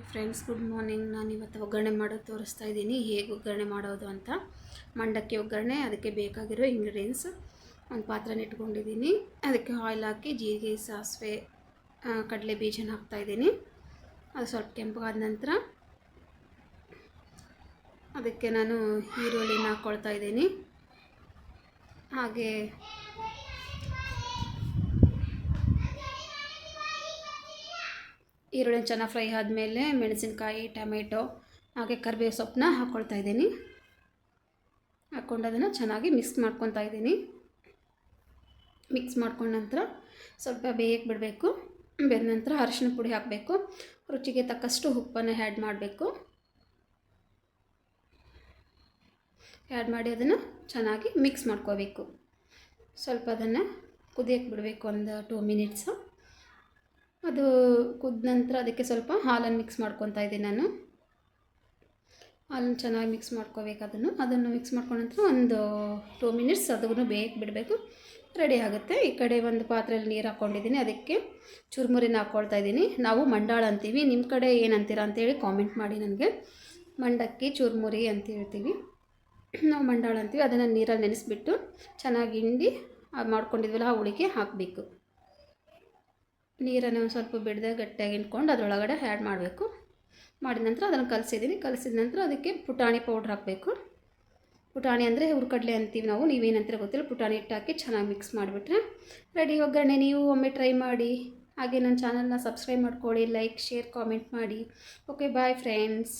Friends, good morning. ನಾನು ಇವತ್ತು ಒಗ್ಗರಣೆ ಮಾಡೋದು ತೋರಿಸ್ತಾ ಇದ್ದೀನಿ, ಹೇಗೆ ಒಗ್ಗರಣೆ ಮಾಡೋದು ಅಂತ. ಮಂಡಕ್ಕಿ ಒಗ್ಗರಣೆ, ಅದಕ್ಕೆ ಬೇಕಾಗಿರೋ ಇಂಗ್ರೀಡಿಯೆಂಟ್ಸ್. ಒಂದು ಪಾತ್ರೆನ ಇಟ್ಕೊಂಡಿದ್ದೀನಿ, ಅದಕ್ಕೆ ಆಯಿಲ್ ಹಾಕಿ ಜೀರಿಗೆ, ಸಾಸಿವೆ, ಕಡಲೆ ಬೀಜನ ಹಾಕ್ತಾಯಿದ್ದೀನಿ. ಅದು ಸ್ವಲ್ಪ ಕೆಂಪಗಾದ ನಂತರ ಅದಕ್ಕೆ ನಾನು ಈರುಳ್ಳಿನ ಹಾಕ್ಕೊಳ್ತಾ ಇದ್ದೀನಿ. ಹಾಗೆ ಈರುಳ್ಳಿ ಚೆನ್ನಾಗಿ ಫ್ರೈ ಆದಮೇಲೆ ಮೆಣಸಿನಕಾಯಿ, ಟೊಮೆಟೊ, ಹಾಗೆ ಕರಿಬೇವು ಸೊಪ್ಪನ್ನ ಹಾಕ್ಕೊಳ್ತಾ ಇದ್ದೀನಿ. ಹಾಕ್ಕೊಂಡು ಅದನ್ನು ಚೆನ್ನಾಗಿ ಮಿಕ್ಸ್ ಮಾಡ್ಕೊತಾ ಇದ್ದೀನಿ. ಮಿಕ್ಸ್ ಮಾಡ್ಕೊಂಡ ನಂತರ ಸ್ವಲ್ಪ ಬೇಯಕ್ಕೆ ಬಿಡಬೇಕು. ಬೆಂದ ನಂತರ ಅರಿಶಿನ ಪುಡಿ ಹಾಕಬೇಕು. ರುಚಿಗೆ ತಕ್ಕಷ್ಟು ಉಪ್ಪನ್ನು ಆ್ಯಡ್ ಮಾಡಬೇಕು. ಆ್ಯಡ್ ಮಾಡಿ ಅದನ್ನು ಚೆನ್ನಾಗಿ ಮಿಕ್ಸ್ ಮಾಡ್ಕೋಬೇಕು. ಸ್ವಲ್ಪ ಅದನ್ನು ಕುದಿಯಕ್ಕೆ ಬಿಡಬೇಕು, ಒಂದು 2 ಮಿನಿಟ್ಸು. ಅದು ಕುದ್ದ ನಂತರ ಅದಕ್ಕೆ ಸ್ವಲ್ಪ ಹಾಲನ್ನು ಮಿಕ್ಸ್ ಮಾಡ್ಕೊತಾ ಇದ್ದೀನಿ ನಾನು. ಹಾಲನ್ನು ಚೆನ್ನಾಗಿ ಮಿಕ್ಸ್ ಮಾಡ್ಕೋಬೇಕು. ಅದನ್ನು ಮಿಕ್ಸ್ ಮಾಡ್ಕೊಂಡ ನಂತರ ಒಂದು 2 ಮಿನಿಟ್ಸ್ ಅದನ್ನು ಬೇಯಕ್ಕೆ ಬಿಡಬೇಕು. ರೆಡಿ ಆಗುತ್ತೆ. ಈ ಕಡೆ ಒಂದು ಪಾತ್ರೆಯಲ್ಲಿ ನೀರು ಹಾಕ್ಕೊಂಡಿದ್ದೀನಿ, ಅದಕ್ಕೆ ಚುರುಮುರಿನ ಹಾಕ್ಕೊಳ್ತಾ ಇದ್ದೀನಿ. ನಾವು ಮಂಡಾಳ ಅಂತೀವಿ, ನಿಮ್ಮ ಕಡೆ ಏನಂತೀರ ಅಂತೇಳಿ ಕಾಮೆಂಟ್ ಮಾಡಿ ನನಗೆ. ಮಂಡಕ್ಕಿ, ಚುರುಮುರಿ ಅಂತ ಹೇಳ್ತೀವಿ, ನಾವು ಮಂಡಾಳ ಅಂತೀವಿ. ಅದನ್ನು ನೀರಲ್ಲಿ ನೆನೆಸ್ಬಿಟ್ಟು ಚೆನ್ನಾಗಿ ಹಿಂಡಿ ಮಾಡ್ಕೊಂಡಿದ್ವಲ್ಲ ಆ ಹುಳಿಗೆ ಹಾಕಬೇಕು. ನೀರನ್ನು ಒಂದು ಸ್ವಲ್ಪ ಬಿಡದೆ ಗಟ್ಟಿಯಾಗಿ ಹಿಂಡ್ಕೊಂಡು ಅದರೊಳಗಡೆ ಆ್ಯಡ್ ಮಾಡಬೇಕು. ಮಾಡಿದ ನಂತರ ಅದನ್ನು ಕಲಸಿದ ನಂತರ ಅದಕ್ಕೆ ಪುಟಾಣಿ ಪೌಡ್ರ್ ಹಾಕಬೇಕು. ಪುಟಾಣಿ ಅಂದರೆ ಹುರ್ಕಡ್ಲೆ ಅಂತೀವಿ ನಾವು, ನೀವೇನಂತೀರ ಗೊತ್ತಿಲ್ಲ. ಪುಟಾಣಿ ಹಿಟ್ಟು ಹಾಕಿ ಚೆನ್ನಾಗಿ ಮಿಕ್ಸ್ ಮಾಡಿಬಿಟ್ರೆ ರೆಡಿ ಒಗ್ಗರಣೆ. ನೀವು ಒಮ್ಮೆ ಟ್ರೈ ಮಾಡಿ. ಹಾಗೆ ನನ್ನ ಚಾನಲ್ನ ಸಬ್ಸ್ಕ್ರೈಬ್ ಮಾಡ್ಕೊಳ್ಳಿ, ಲೈಕ್, ಶೇರ್, ಕಾಮೆಂಟ್ ಮಾಡಿ. Okay, bye friends.